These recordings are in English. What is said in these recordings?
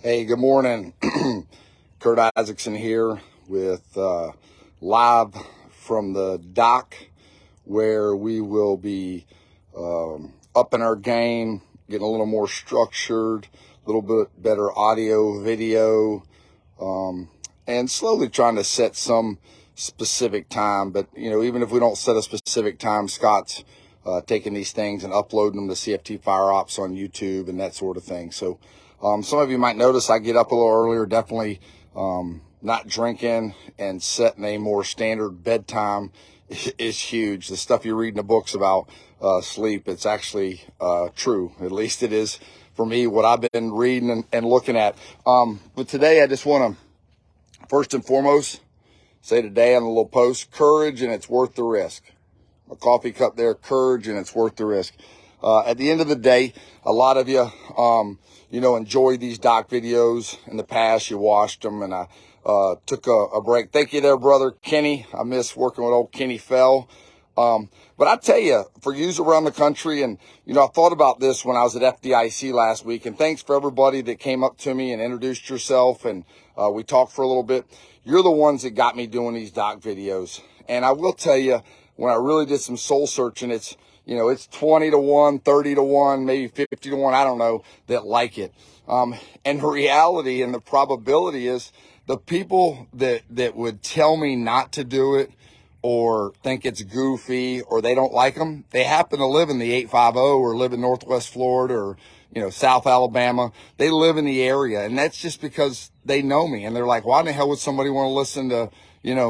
Hey, good morning. Curt Isakson here with live from the dock where we will be upping our game, getting a little more structured, a little bit better audio, video, and slowly trying to set some specific time. But, even if we don't set a specific time, Scott's taking these things and uploading them to CFT Fire Ops on YouTube and that sort of thing. So some of you might notice I get up a little earlier, definitely not drinking, and setting a more standard bedtime is huge. The stuff you read in the books about sleep, it's actually true. At least it is for me, what I've been reading and looking at. But today I just want to, first and foremost, say today on the little post, courage and it's worth the risk. A coffee cup there, courage and it's worth the risk. At the end of the day, a lot of you, enjoy these doc videos. In the past, you watched them, and I took a break. Thank you there, brother Kenny. I miss working with old Kenny Fell. But I tell you, for yous around the country, and, I thought about this when I was at FDIC last week, and thanks for everybody that came up to me and introduced yourself, and we talked for a little bit. You're the ones that got me doing these doc videos. And I will tell you, when I really did some soul searching, it's 20 to 1, 30 to 1, maybe 50 to 1, I don't know, that like it. And the reality and the probability is the people that would tell me not to do it or think it's goofy or they don't like them, they happen to live in the 850 or live in Northwest Florida or, South Alabama. They live in the area, and that's just because they know me. And they're like, why in the hell would somebody want to listen to,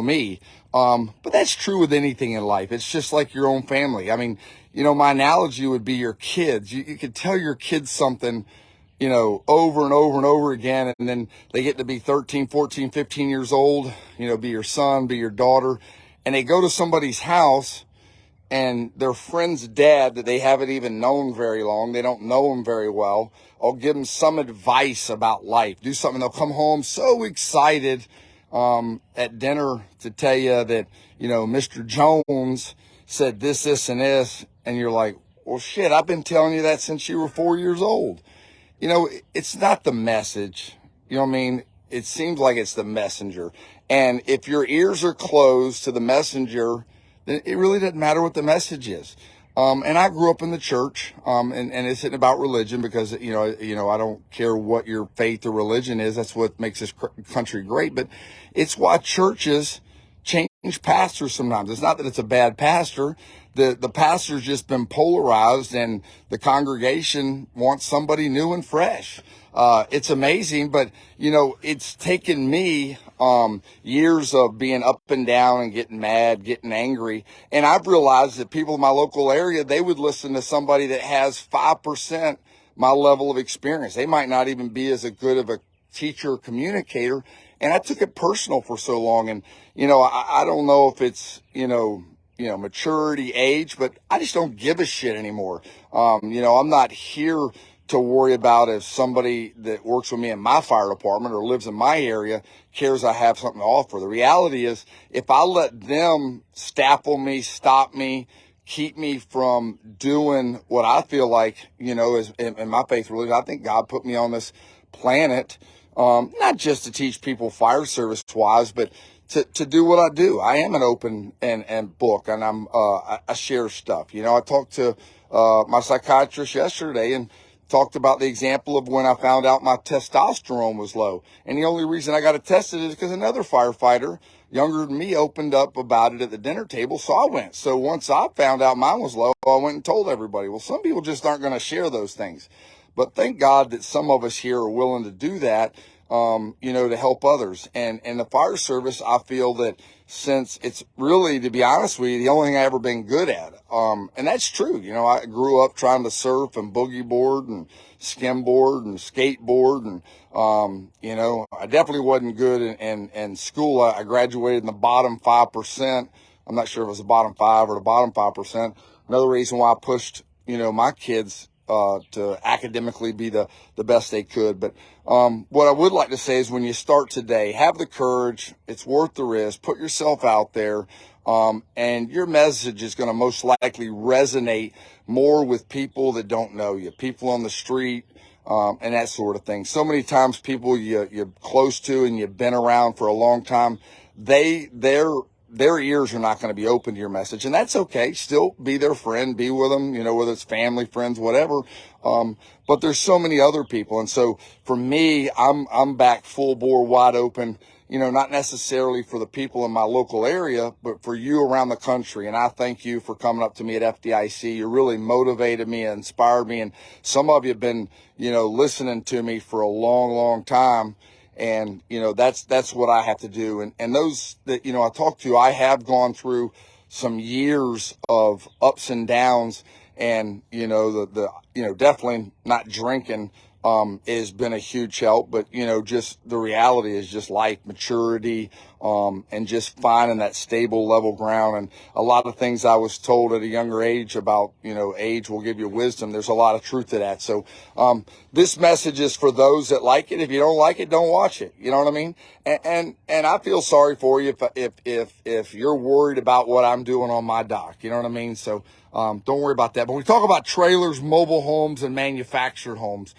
me? But that's true with anything in life. It's just like your own family. I mean, my analogy would be your kids. You could tell your kids something, over and over and over again, and then they get to be 13, 14, 15 years old, be your son, be your daughter, and they go to somebody's house and their friend's dad that they haven't even known very long, they don't know him very well, I'll give them some advice about life, do something, they'll come home so excited at dinner to tell you that, Mr. Jones said this, and this, and you're like, well, shit, I've been telling you that since you were 4 years old. It's not the message. You know what I mean? It seems like it's the messenger. And if your ears are closed to the messenger, then it really doesn't matter what the message is. And I grew up in the church, and it's not about religion because, I don't care what your faith or religion is. That's what makes this country great. But it's why churches change pastors sometimes. It's not that it's a bad pastor. The pastor's just been polarized and the congregation wants somebody new and fresh. It's amazing, but it's taken me, years of being up and down and getting mad, getting angry. And I've realized that people in my local area, they would listen to somebody that has 5% my level of experience. They might not even be as good of a teacher or communicator. And I took it personal for so long. And, I don't know if it's, maturity, age, but I just don't give a shit anymore. I'm not here to worry about if somebody that works with me in my fire department or lives in my area cares I have something to offer. The reality is, if I let them stifle me, stop me, keep me from doing what I feel like, is in my faith religion, I think God put me on this planet, not just to teach people fire service wise, but to do what I do. I am an open and book, and I share stuff. I talked to my psychiatrist yesterday and talked about the example of when I found out my testosterone was low. And the only reason I got it tested is because another firefighter, younger than me, opened up about it at the dinner table. So I went. So once I found out mine was low, I went and told everybody. Well, some people just aren't going to share those things. But thank God that some of us here are willing to do that, to help others. And the fire service, I feel that since it's really, to be honest with you, the only thing I ever been good at. And that's true. I grew up trying to surf and boogie board and skimboard and skateboard. And, I definitely wasn't good in school. I graduated in the bottom 5%. I'm not sure if it was the bottom 5 or the bottom 5%. Another reason why I pushed, my kids to academically be the best they could. But what I would like to say is when you start today, have the courage. It's worth the risk. Put yourself out there. And your message is going to most likely resonate more with people that don't know you, people on the street, and that sort of thing. So many times people you're close to and you've been around for a long time, their ears are not going to be open to your message, and that's okay. Still be their friend, be with them, whether it's family, friends, whatever. But there's so many other people. And so for me, I'm back full bore, wide open, not necessarily for the people in my local area, but for you around the country. And I thank you for coming up to me at FDIC. You really motivated me and inspired me. And some of you have been, listening to me for a long, long time. And, that's what I have to do. And those that, I talk to, I have gone through some years of ups and downs, and, definitely not drinking, has been a huge help. But, just the reality is just life maturity, and just finding that stable level ground. And a lot of things I was told at a younger age about, age will give you wisdom. There's a lot of truth to that. So, this message is for those that like it. If you don't like it, don't watch it. You know what I mean? And I feel sorry for you if you're worried about what I'm doing on my dock. You know what I mean? So, don't worry about that. But we talk about trailers, mobile homes, and manufactured homes.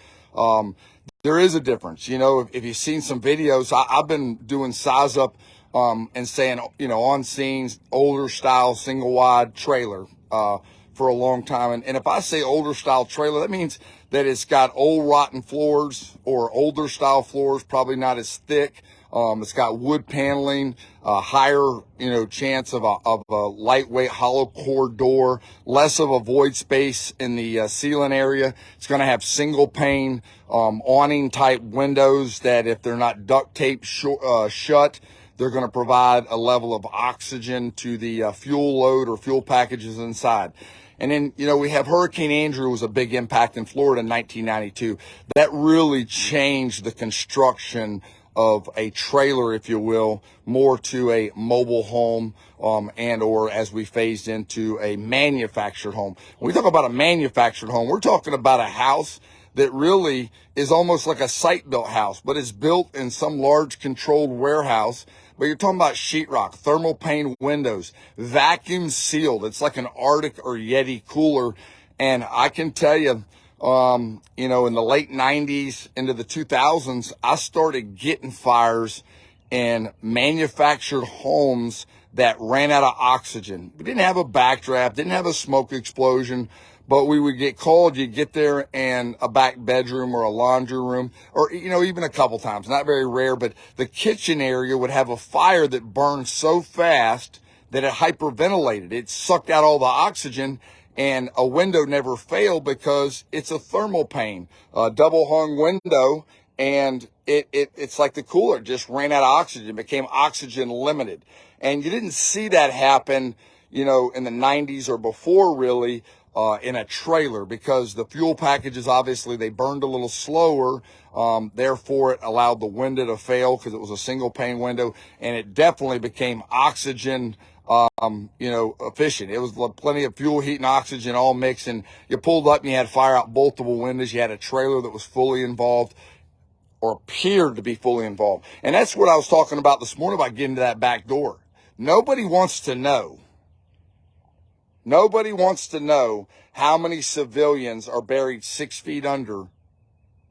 There is a difference. If you've seen some videos, I've been doing size up, and saying, on scenes, older style, single wide trailer, for a long time. And if I say older style trailer, that means that it's got old rotten floors or older style floors, probably not as thick. It's got wood paneling, higher, chance of a lightweight hollow core door, less of a void space in the ceiling area. It's going to have single pane, awning type windows that if they're not duct tape shut, they're going to provide a level of oxygen to the fuel load or fuel packages inside. And then, we have Hurricane Andrew was a big impact in Florida in 1992. That really changed the construction of a trailer, if you will, more to a mobile home, and or as we phased into a manufactured home. When we talk about a manufactured home, we're talking about a house that really is almost like a site-built house, but it's built in some large controlled warehouse. But you're talking about sheetrock, thermal pane windows, vacuum sealed. It's like an Arctic or Yeti cooler. And I can tell you, in the late 90s into the 2000s, I started getting fires in manufactured homes that ran out of oxygen. We didn't have a backdraft, didn't have a smoke explosion, but we would get called. You'd get there and a back bedroom or a laundry room, or, even a couple times, not very rare, but the kitchen area would have a fire that burned so fast that it hyperventilated. It sucked out all the oxygen, and a window never failed because it's a thermal pane, a double hung window, and it's like the cooler just ran out of oxygen, became oxygen limited. And you didn't see that happen, in the 90s or before really, in a trailer, because the fuel packages, obviously they burned a little slower. Therefore it allowed the window to fail because it was a single pane window, and it definitely became oxygen, efficient. It was plenty of fuel, heat, and oxygen all mixed, and you pulled up and you had fire out multiple windows. You had a trailer that was fully involved, or appeared to be fully involved. And that's what I was talking about this morning about getting to that back door. Nobody wants to know how many civilians are buried 6 feet under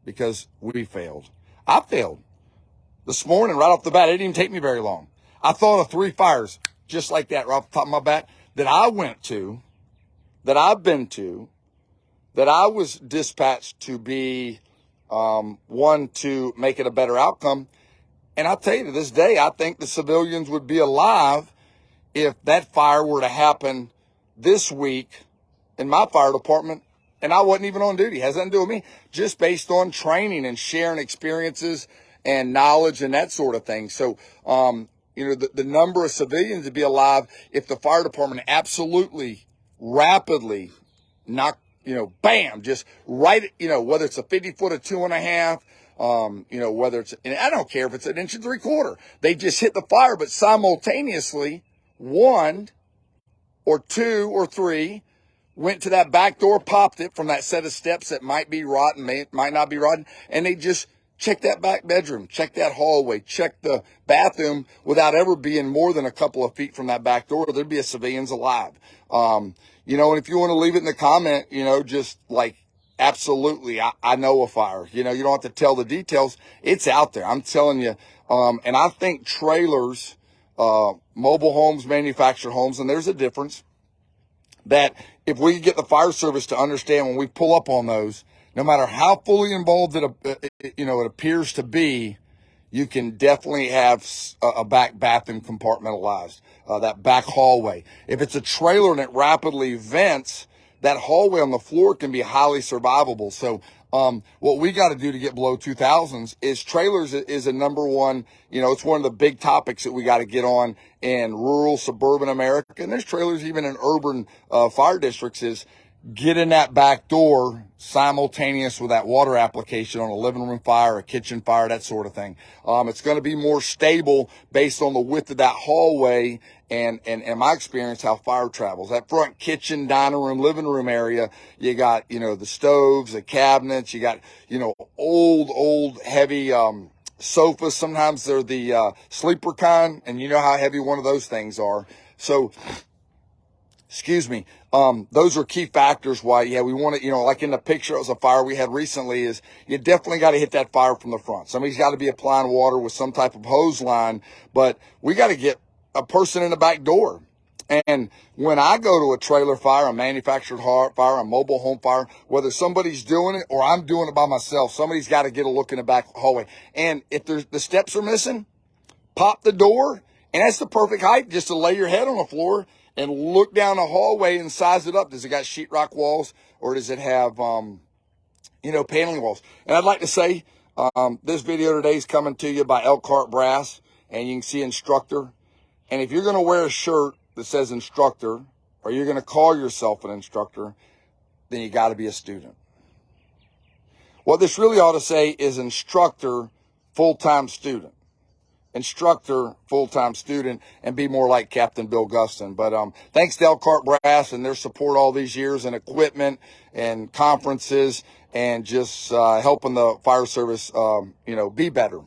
because we failed. I failed. This morning, right off the bat, it didn't even take me very long. I thought of 3 fires just like that right off the top of my bat that I went to, that I've been to, that I was dispatched to be one to make it a better outcome. And I'll tell you, to this day, I think the civilians would be alive if that fire were to happen this week in my fire department, and I wasn't even on duty. It has nothing to do with me, just based on training and sharing experiences and knowledge and that sort of thing. So, the number of civilians to be alive if the fire department absolutely rapidly knocked, bam, just right, whether it's a 50 foot or 2.5, whether it's, and I don't care if it's 1 3/4 inches, they just hit the fire, but simultaneously 1 or 2 or 3 went to that back door, popped it from that set of steps that might be rotten, might not be rotten, and they just check that back bedroom, check that hallway, check the bathroom without ever being more than a couple of feet from that back door, there'd be a civilians alive. You know, and if you want to leave it in the comment, you know, just like, absolutely, I know a fire. You know, you don't have to tell the details. It's out there. I'm telling you. And I think trailers, mobile homes, manufactured homes, and there's a difference, that if we get the fire service to understand when we pull up on those, no matter how fully involved it appears to be, you can definitely have a back bathroom compartmentalized, that back hallway. If it's a trailer and it rapidly vents, that hallway on the floor can be highly survivable. So what we got to do to get below 2000s is trailers is a number one, you know, it's one of the big topics that we got to get on in rural, suburban America. And there's trailers even in urban fire districts, is get in that back door simultaneous with that water application on a living room fire, a kitchen fire, that sort of thing. It's going to be more stable based on the width of that hallway and my experience, how fire travels. That front kitchen, dining room, living room area, you got, you know, the stoves, the cabinets, you got, you know, old, heavy, sofas. Sometimes they're the, sleeper kind, and you know how heavy one of those things are. So, excuse me. Those are key factors why, yeah, we want to, you know, like in the picture, it was a fire we had recently, is you definitely got to hit that fire from the front. Somebody's got to be applying water with some type of hose line, but we got to get a person in the back door. And when I go to a trailer fire, a manufactured fire, a mobile home fire, whether somebody's doing it or I'm doing it by myself, somebody's got to get a look in the back hallway. And if the steps are missing, pop the door, and that's the perfect height just to lay your head on the floor and look down the hallway and size it up. Does it got sheetrock walls, or does it have, you know, paneling walls? And I'd like to say, this video today is coming to you by Elkhart Brass, and you can see instructor. And if you're going to wear a shirt that says instructor, or you're going to call yourself an instructor, then you got to be a student. What this really ought to say is instructor, full-time student. Instructor, full-time student, and be more like Captain Bill Guston. But thanks to Elkhart Brass and their support all these years, and equipment and conferences, and just helping the fire service, you know, be better.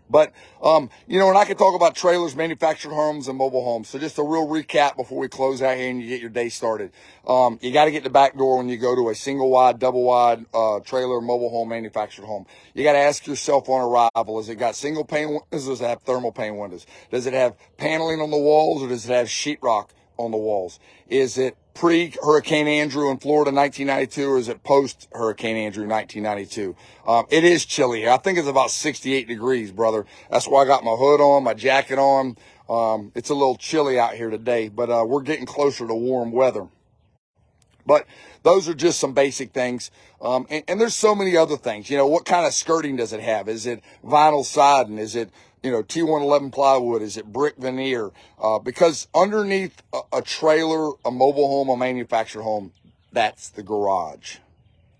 But, you know, and I could talk about trailers, manufactured homes, and mobile homes. So just a real recap before we close out here and you get your day started. You got to get the back door when you go to a single wide, double wide, trailer, mobile home, manufactured home. You got to ask yourself on arrival, has it got single pane windows, or does it have thermal pane windows? Does it have paneling on the walls, or does it have sheetrock on the walls? Is it pre-Hurricane Andrew in Florida 1992, or is it post-Hurricane Andrew 1992? It is chilly here. I think it's about 68 degrees, brother. That's why I got my hood on, my jacket on. It's a little chilly out here today, but we're getting closer to warm weather. But those are just some basic things. And there's so many other things. You know, what kind of skirting does it have? Is it vinyl siding? Is it, you know, T111 plywood? Is it brick veneer? Because underneath a trailer, a mobile home, a manufactured home, that's the garage.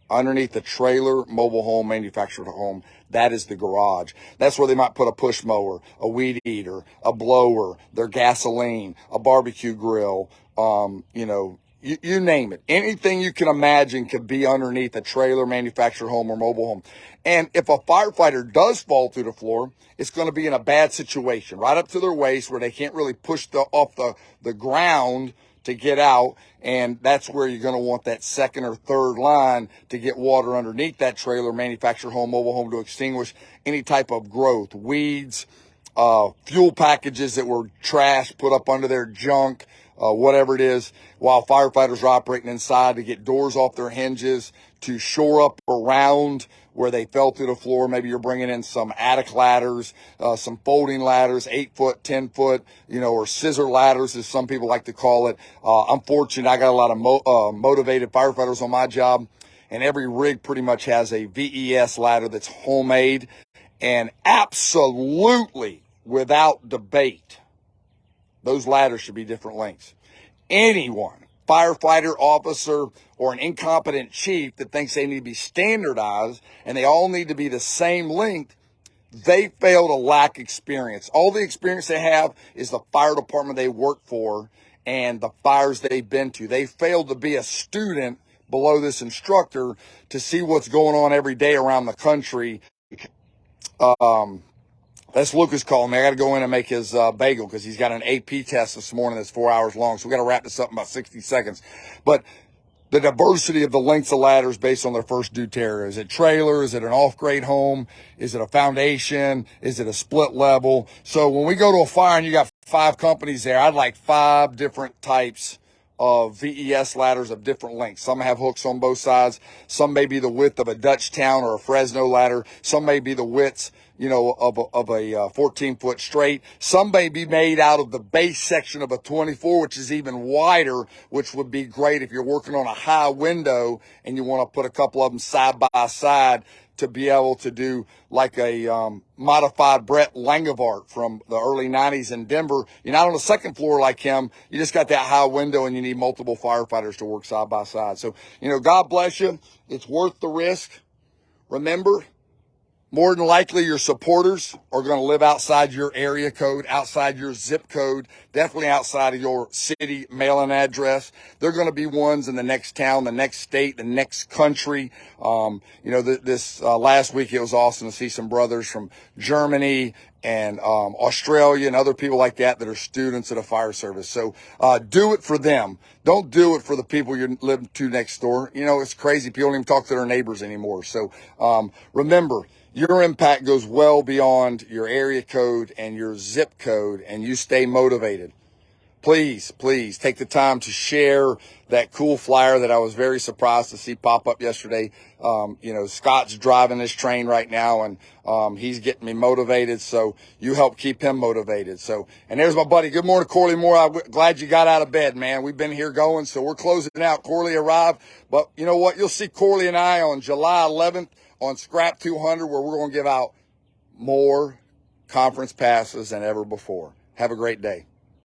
Underneath the trailer, mobile home, manufactured home, that is the garage. That's where they might put a push mower, a weed eater, a blower, their gasoline, a barbecue grill, you know, you name it. Anything you can imagine could be underneath a trailer, manufactured home, or mobile home. And if a firefighter does fall through the floor, it's going to be in a bad situation, right up to their waist, where they can't really push off the ground to get out. And that's where you're going to want that second or third line to get water underneath that trailer, manufactured home, mobile home, to extinguish any type of growth, weeds, fuel packages that were trash put up under their junk, whatever it is, while firefighters are operating inside, to get doors off their hinges, to shore up around where they fell through the floor. Maybe you're bringing in some attic ladders, some folding ladders, 8 foot, 10 foot, you know, or scissor ladders, as some people like to call it. I'm fortunate. I got a lot of motivated firefighters on my job, and every rig pretty much has a VES ladder that's homemade, and absolutely, without debate, those ladders should be different lengths. Anyone, firefighter, officer, or an incompetent chief that thinks they need to be standardized and they all need to be the same length, they fail to lack experience. All the experience they have is the fire department they work for, and the fires they've been to. They failed to be a student below this instructor to see what's going on every day around the country. That's Lucas calling me. I got to go in and make his bagel because he's got an AP test this morning that's 4 hours long. So we got to wrap this up in about 60 seconds. But the diversity of the lengths of ladders based on their first due area. Is it trailer? Is it an off-grade home? Is it a foundation? Is it a split level? So when we go to a fire and you got 5 companies there, I'd like 5 different types of VES ladders of different lengths. Some have hooks on both sides. Some may be the width of a Dutch Town or a Fresno ladder. Some may be the widths, you know, of a 14-foot straight. Some may be made out of the base section of a 24, which is even wider, which would be great if you're working on a high window and you want to put a couple of them side by side to be able to do like a modified Brett Langevart from the early 90s in Denver. You're not on the second floor like him. You just got that high window and you need multiple firefighters to work side by side. So, you know, God bless you. It's worth the risk. Remember, more than likely your supporters are going to live outside your area code, outside your zip code, definitely outside of your city mailing address. They're going to be ones in the next town, the next state, the next country. You know, this last week it was awesome to see some brothers from Germany and Australia and other people like that that are students of the fire service. So do it for them. Don't do it for the people you live to next door. You know, it's crazy. People don't even talk to their neighbors anymore. So remember, your impact goes well beyond your area code and your zip code, and you stay motivated. Please, please take the time to share that cool flyer that I was very surprised to see pop up yesterday. You know, Scott's driving this train right now, and he's getting me motivated. So you help keep him motivated. So, and there's my buddy. Good morning, Corley Moore. I'm glad you got out of bed, man. We've been here going, so we're closing out. Corley arrived, but you know what? You'll see Corley and I on July 11th on Scrap 200, where we're going to give out more conference passes than ever before. Have a great day.